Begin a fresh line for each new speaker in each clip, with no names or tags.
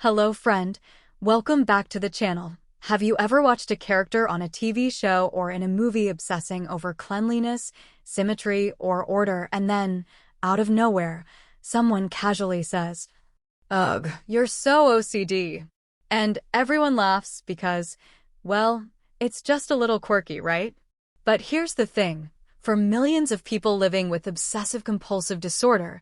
Hello friend, welcome back to the channel. Have you ever watched a character on a TV show or in a movie obsessing over cleanliness, symmetry, or order, and then, out of nowhere, someone casually says, "Ugh, you're so OCD." And everyone laughs because, well, it's just a little quirky, right? But here's the thing. For millions of people living with obsessive-compulsive disorder,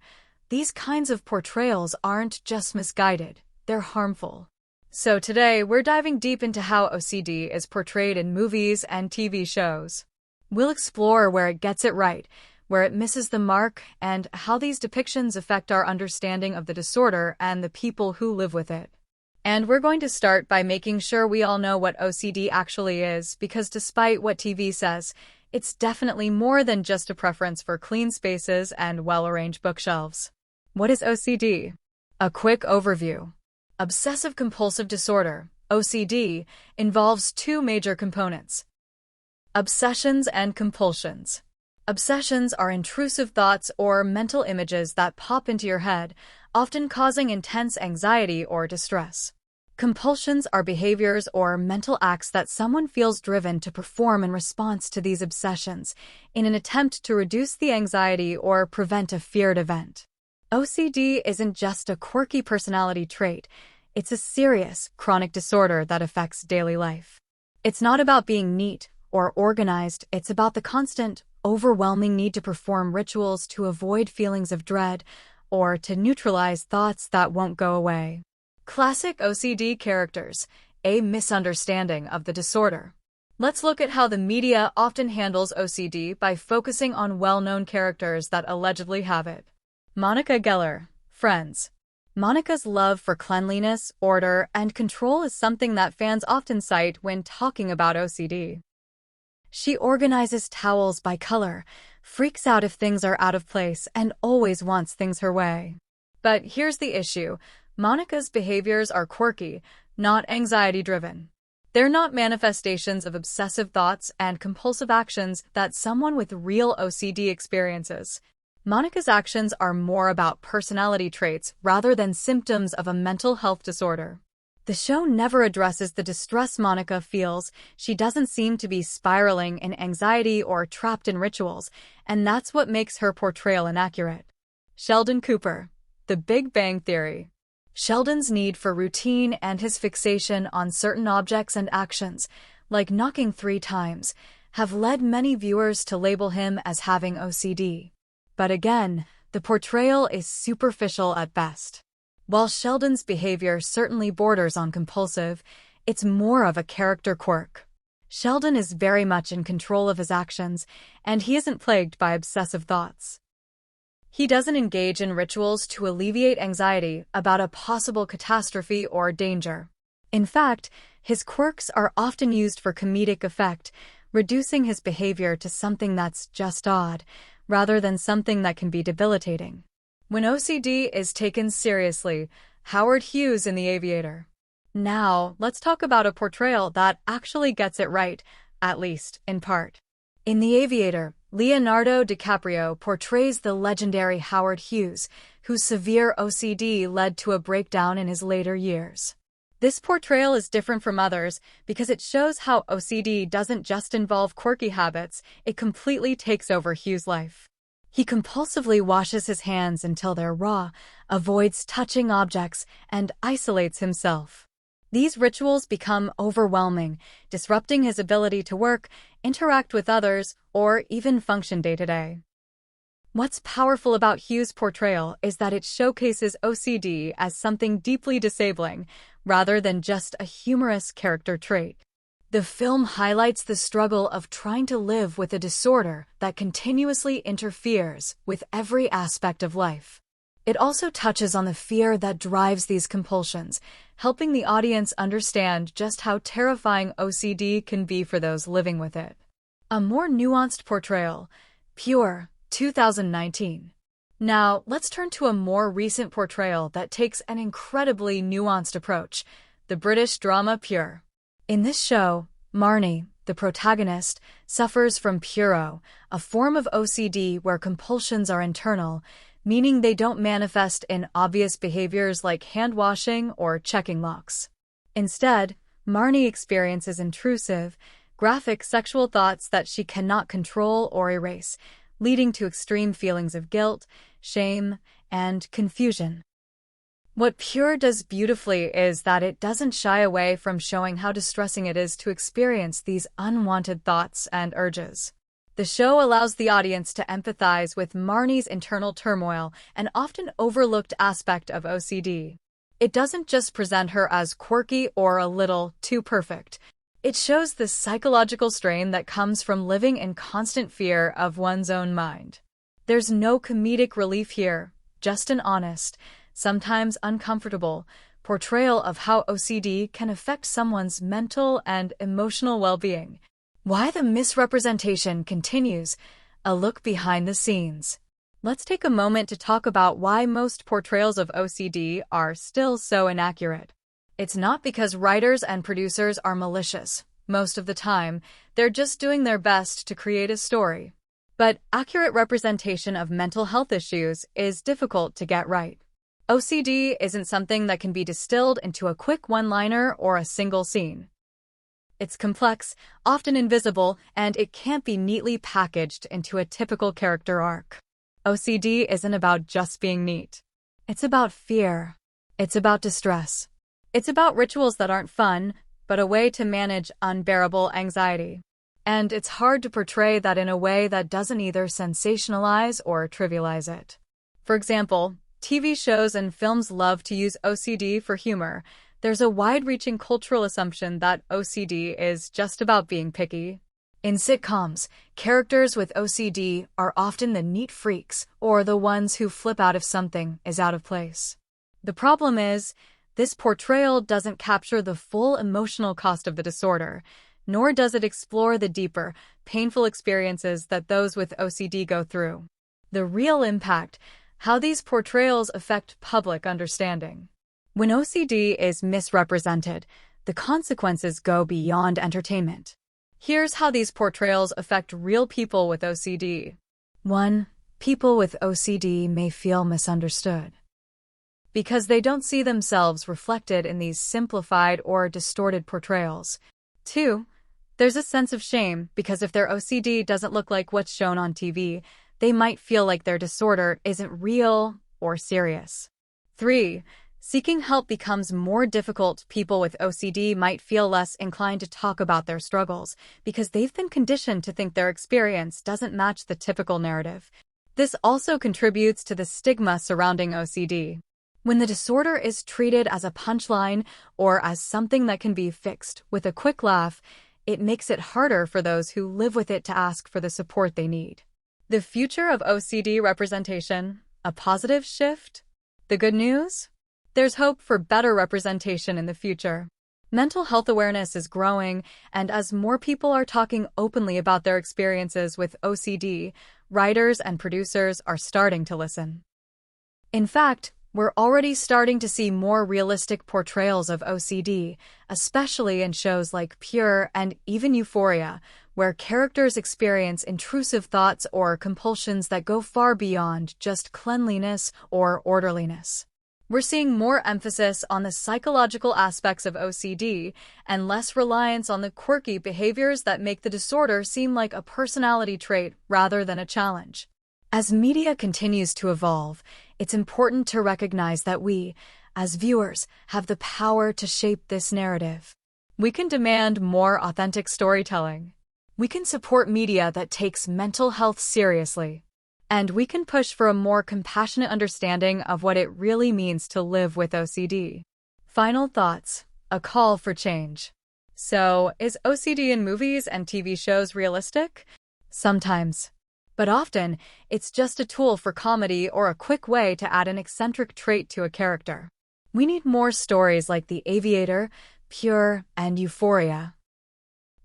these kinds of portrayals aren't just misguided. They're harmful. So today, we're diving deep into how OCD is portrayed in movies and TV shows. We'll explore where it gets it right, where it misses the mark, and how these depictions affect our understanding of the disorder and the people who live with it. And we're going to start by making sure we all know what OCD actually is, because despite what TV says, it's definitely more than just a preference for clean spaces and well-arranged bookshelves. What is OCD? A quick overview. Obsessive-compulsive disorder, OCD, involves two major components: obsessions and compulsions. Obsessions are intrusive thoughts or mental images that pop into your head, often causing intense anxiety or distress. Compulsions are behaviors or mental acts that someone feels driven to perform in response to these obsessions, in an attempt to reduce the anxiety or prevent a feared event. OCD isn't just a quirky personality trait, it's a serious, chronic disorder that affects daily life. It's not about being neat or organized, it's about the constant, overwhelming need to perform rituals to avoid feelings of dread or to neutralize thoughts that won't go away. Classic OCD characters, a misunderstanding of the disorder. Let's look at how the media often handles OCD by focusing on well-known characters that allegedly have it. Monica Geller, Friends. Monica's love for cleanliness, order, and control is something that fans often cite when talking about OCD. She organizes towels by color, freaks out if things are out of place, and always wants things her way. But here's the issue. Monica's behaviors are quirky, not anxiety-driven. They're not manifestations of obsessive thoughts and compulsive actions that someone with real OCD experiences. Monica's actions are more about personality traits rather than symptoms of a mental health disorder. The show never addresses the distress Monica feels. She doesn't seem to be spiraling in anxiety or trapped in rituals, and that's what makes her portrayal inaccurate. Sheldon Cooper, The Big Bang Theory. Sheldon's need for routine and his fixation on certain objects and actions, like knocking 3 times, have led many viewers to label him as having OCD. But again, the portrayal is superficial at best. While Sheldon's behavior certainly borders on compulsive, it's more of a character quirk. Sheldon is very much in control of his actions, and he isn't plagued by obsessive thoughts. He doesn't engage in rituals to alleviate anxiety about a possible catastrophe or danger. In fact, his quirks are often used for comedic effect, reducing his behavior to something that's just odd, rather than something that can be debilitating. When OCD is taken seriously, Howard Hughes in The Aviator. Now, let's talk about a portrayal that actually gets it right, at least in part. In The Aviator, Leonardo DiCaprio portrays the legendary Howard Hughes, whose severe OCD led to a breakdown in his later years. This portrayal is different from others because it shows how OCD doesn't just involve quirky habits, it completely takes over Hughes' life. He compulsively washes his hands until they're raw, avoids touching objects, and isolates himself. These rituals become overwhelming, disrupting his ability to work, interact with others, or even function day-to-day. What's powerful about Hughes' portrayal is that it showcases OCD as something deeply disabling, rather than just a humorous character trait. The film highlights the struggle of trying to live with a disorder that continuously interferes with every aspect of life. It also touches on the fear that drives these compulsions, helping the audience understand just how terrifying OCD can be for those living with it. A more nuanced portrayal, Pure, 2019. Now, let's turn to a more recent portrayal that takes an incredibly nuanced approach, the British drama Pure. In this show, Marnie, the protagonist, suffers from puro, a form of OCD where compulsions are internal, meaning they don't manifest in obvious behaviors like hand-washing or checking locks. Instead, Marnie experiences intrusive, graphic sexual thoughts that she cannot control or erase, leading to extreme feelings of guilt, shame, and confusion. What Pure does beautifully is that it doesn't shy away from showing how distressing it is to experience these unwanted thoughts and urges. The show allows the audience to empathize with Marnie's internal turmoil, an often overlooked aspect of OCD. It doesn't just present her as quirky or a little too perfect. It shows the psychological strain that comes from living in constant fear of one's own mind. There's no comedic relief here, just an honest, sometimes uncomfortable, portrayal of how OCD can affect someone's mental and emotional well-being. Why the misrepresentation continues, a look behind the scenes. Let's take a moment to talk about why most portrayals of OCD are still so inaccurate. It's not because writers and producers are malicious. Most of the time, they're just doing their best to create a story. But accurate representation of mental health issues is difficult to get right. OCD isn't something that can be distilled into a quick one-liner or a single scene. It's complex, often invisible, and it can't be neatly packaged into a typical character arc. OCD isn't about just being neat. It's about fear. It's about distress. It's about rituals that aren't fun, but a way to manage unbearable anxiety. And it's hard to portray that in a way that doesn't either sensationalize or trivialize it. For example, TV shows and films love to use OCD for humor. There's a wide-reaching cultural assumption that OCD is just about being picky. In sitcoms, characters with OCD are often the neat freaks or the ones who flip out if something is out of place. The problem is, this portrayal doesn't capture the full emotional cost of the disorder, nor does it explore the deeper, painful experiences that those with OCD go through. The real impact, how these portrayals affect public understanding. When OCD is misrepresented, the consequences go beyond entertainment. Here's how these portrayals affect real people with OCD. 1. People with OCD may feel misunderstood because they don't see themselves reflected in these simplified or distorted portrayals. 2. There's a sense of shame because if their OCD doesn't look like what's shown on TV, they might feel like their disorder isn't real or serious. 3. Seeking help becomes more difficult. People with OCD might feel less inclined to talk about their struggles because they've been conditioned to think their experience doesn't match the typical narrative. This also contributes to the stigma surrounding OCD. When the disorder is treated as a punchline or as something that can be fixed with a quick laugh, it makes it harder for those who live with it to ask for the support they need. The future of OCD representation, a positive shift? The good news? There's hope for better representation in the future. Mental health awareness is growing, and as more people are talking openly about their experiences with OCD, writers and producers are starting to listen. In fact, we're already starting to see more realistic portrayals of OCD, especially in shows like Pure and even Euphoria, where characters experience intrusive thoughts or compulsions that go far beyond just cleanliness or orderliness. We're seeing more emphasis on the psychological aspects of OCD and less reliance on the quirky behaviors that make the disorder seem like a personality trait rather than a challenge. As media continues to evolve, it's important to recognize that we, as viewers, have the power to shape this narrative. We can demand more authentic storytelling. We can support media that takes mental health seriously. And we can push for a more compassionate understanding of what it really means to live with OCD. Final thoughts, a call for change. So, is OCD in movies and TV shows realistic? Sometimes. But often, it's just a tool for comedy or a quick way to add an eccentric trait to a character. We need more stories like The Aviator, Pure, and Euphoria.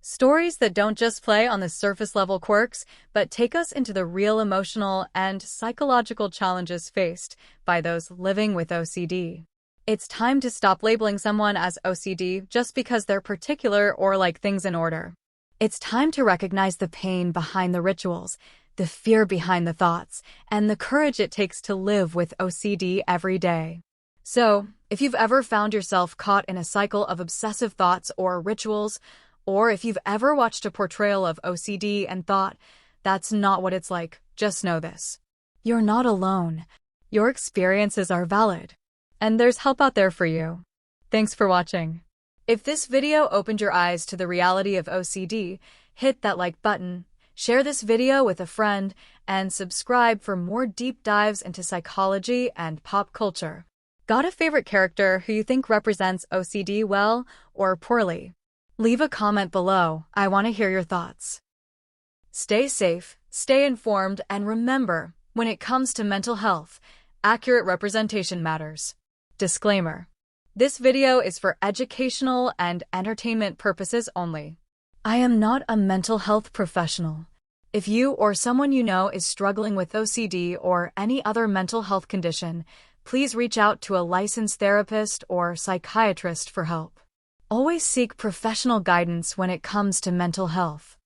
Stories that don't just play on the surface-level quirks, but take us into the real emotional and psychological challenges faced by those living with OCD. It's time to stop labeling someone as OCD just because they're particular or like things in order. It's time to recognize the pain behind the rituals, the fear behind the thoughts, and the courage it takes to live with OCD every day. So, if you've ever found yourself caught in a cycle of obsessive thoughts or rituals, or if you've ever watched a portrayal of OCD and thought, that's not what it's like, just know this. You're not alone. Your experiences are valid. And there's help out there for you. Thanks for watching. If this video opened your eyes to the reality of OCD, hit that like button, share this video with a friend, and subscribe for more deep dives into psychology and pop culture. Got a favorite character who you think represents OCD well or poorly? Leave a comment below. I want to hear your thoughts. Stay safe, stay informed, and remember, when it comes to mental health, accurate representation matters. Disclaimer: this video is for educational and entertainment purposes only. I am not a mental health professional. If you or someone you know is struggling with OCD or any other mental health condition, please reach out to a licensed therapist or psychiatrist for help. Always seek professional guidance when it comes to mental health.